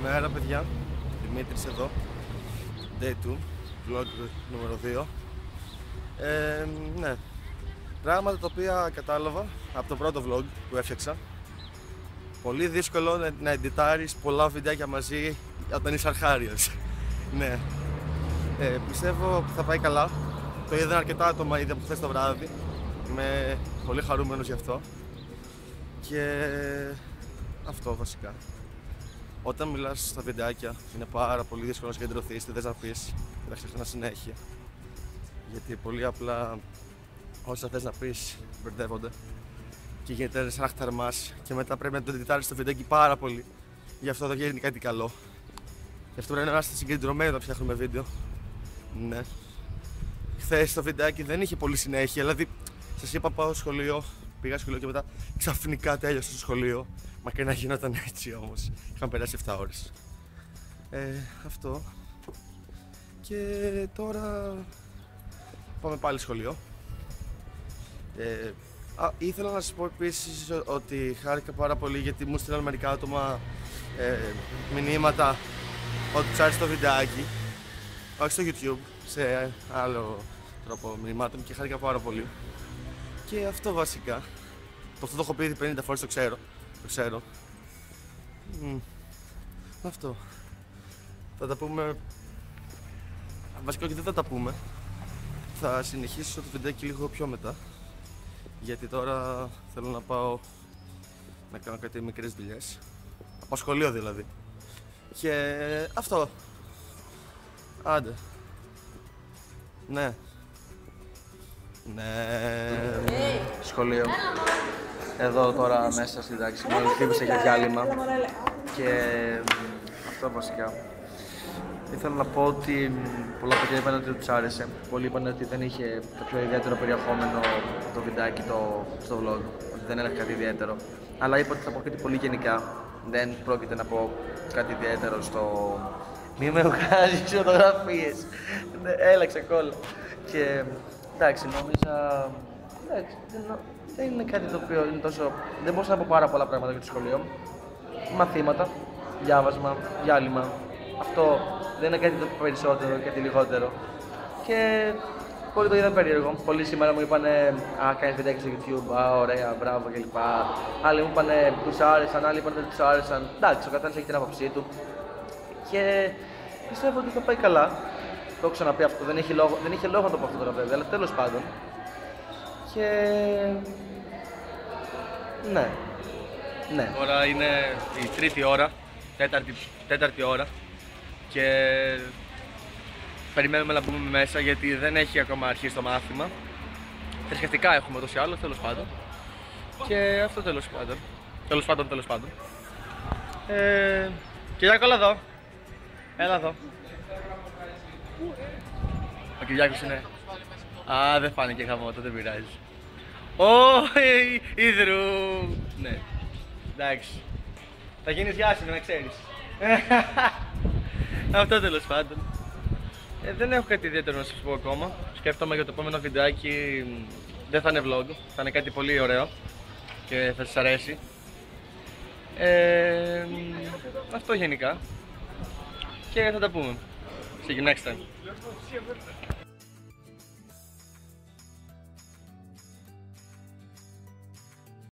Καλημέρα παιδιά, Δημήτρης εδώ, Day 2, vlog νούμερο 2. Ναι, πράγματα τα οποία κατάλαβα από το πρώτο vlog που έφτιαξα. Πολύ δύσκολο να εντιτάρεις πολλά βιντεάκια μαζί όταν είσαι αρχάριος. Ναι, πιστεύω ότι θα πάει καλά. Το είδαν αρκετά άτομα ήδη από χθες το βράδυ. Είμαι πολύ χαρούμενος γι' αυτό. Και αυτό βασικά. Όταν μιλάς στα βιντεάκια είναι πάρα πολύ δύσκολο να συγκεντρωθείς, τι θες να πεις και να ξεχνάς συνέχεια. Γιατί πολύ απλά όσα θες να πεις μπερδεύονται και γίνεται σαν αχταρμάς και μετά πρέπει να το εντιτάρεις το βιντεάκι πάρα πολύ. Γι' αυτό δεν βγαίνει κάτι καλό. Γι' αυτό πρέπει να είμαστε συγκεντρωμένοι όταν φτιάχνουμε βίντεο. Ναι. Χθες το βιντεάκι δεν είχε πολύ συνέχεια, δηλαδή σας είπα πάω στο σχολείο, πήγα στο σχολείο και μετά ξαφνικά τέλειωσα στο σχολείο. Μακριά να γινόταν έτσι όμως. Είχαν περάσει 7 ώρες. Αυτό. Και τώρα πάμε πάλι σχολείο. Ήθελα να σας πω επίσης ότι χάρηκα πάρα πολύ γιατί μου στείλαν μερικά άτομα μηνύματα ότι τους άρεσε το βιντεάκι. Όχι στο YouTube, σε άλλο τρόπο μηνυμάτων και χάρηκα πάρα πολύ. Και αυτό βασικά. Αυτό το έχω πει ήδη 50 φορές, το ξέρω. Το ξέρω. Αυτό. Θα τα πούμε. Βασικά όχι, δεν θα τα πούμε. Θα συνεχίσω το βιντεάκι λίγο πιο μετά. Γιατί τώρα θέλω να πάω να κάνω κάτι μικρές δουλειές. Από σχολείο δηλαδή. Και αυτό. Άντε. Ναι. Ναι. Σχολείο. Εδώ τώρα μέσα στην τάξη, μάλλον χτύπησα για διάλειμμα και αυτό βασικά. Ήθελα να πω ότι πολλά παιδιά είπαν ότι τους άρεσε. Πολλοί είπαν ότι δεν είχε κάποιο ιδιαίτερο περιεχόμενο το βιντεάκι στο vlog, ότι δεν έλεγε κάτι ιδιαίτερο. Αλλά είπα ότι θα πω κάτι πολύ γενικά. Δεν πρόκειται να πω κάτι ιδιαίτερο στο... Μη με βγάζεις φωτογραφίες. Έλαξε κόλλα. Και εντάξει, νόμιζα... Εντάξει, δεν είναι κάτι το οποίο είναι τόσο... Δεν μπορούσα να πω πάρα πολλά πράγματα για το σχολείο. Μαθήματα, διάβασμα, διάλειμμα. Αυτό δεν είναι κάτι το περισσότερο, κάτι λιγότερο. Και πολλοί το είδαν περίεργο. Πολλοί σήμερα μου είπανε «Α, κάνεις βιντεάκι στο YouTube, α, ωραία, μπράβο» κλπ. Άλλοι μου είπανε «Τους άρεσαν», άλλοι είπαν «Δεν τους άρεσαν». Εντάξει, ο καθένας έχει την άποψή του. Και πιστεύω ότι θα πάει καλά. Το έχω ξαναπεί αυτό, δεν είχε λόγο να το πω αυτό τώρα βέβαια, αλλά τέλος πάντων. Και... ναι. Τώρα είναι η τρίτη ώρα, τέταρτη ώρα και περιμένουμε να μπούμε μέσα γιατί δεν έχει ακόμα αρχίσει το μάθημα. Θρησκευτικά έχουμε ούτως ή άλλως, τέλος πάντων. Και αυτό τέλος πάντων. Κυριάκο, έλα εδώ. Έλα εδώ. Ο Κυριάκος είναι... Α, δεν φάνηκε χαμότο, δεν πειράζει. Ίδρου! Ναι, εντάξει. Θα γίνεις διάσημη, να ξέρεις. Αυτό τέλος πάντων. Δεν έχω κάτι ιδιαίτερο να σας πω ακόμα. Σκέφτομαι για το επόμενο βιντεάκι. Δεν θα είναι vlog, θα είναι κάτι πολύ ωραίο και θα σας αρέσει. Αυτό γενικά. Και θα τα πούμε. See you next time.